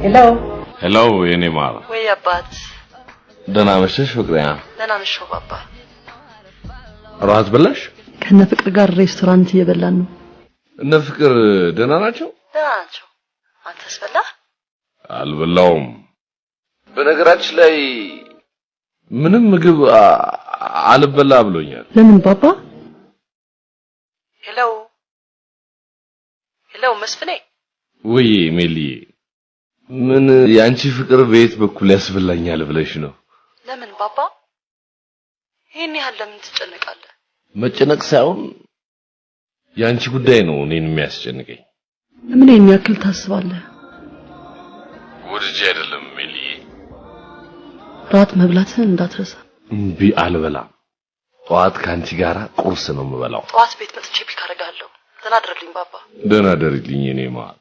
ሄሎ የኔ ማር ወይ አባት ደህና መሸሽ ፍቅሬ ደህና ነሽው ባባ ራት በላሽ ከነ ፍቅር ጋር ሬስቶራንት እየበላን ነው እነ ፍቅር ደህና ናቸው አንተስ በላ አልበላውም በነገራችን ላይ ምንም ምግብ አልበላ ብሎኛል ለምን ባባ ሄሎ መስፍኔ ወይ ሜሊ ምን ያንቺ ፍቅር ቤት በኩል ያስበላኛል ብለሽ ነው ለምን ባባ ይሄን ያህል ለምን ትጨነቃለህ መጨነቅ ሳይሆን ያንቺ ጉዳይ ነው እኔን የሚያስጨንቀኝ ምን የሚያክል ታስባለህ ወድጄ አይደለም ሜሊ ራት መብላትህን እንዳትረሳ እምቢ አልበላም ጧት ካንቺ ጋራ ቁርስ ነው የምበላው ጧት ቤት መጥቼ ፒክ አደርጋለሁ ደህና አድርልኝ ባባ ደህና አድርልኝ የኔ ማር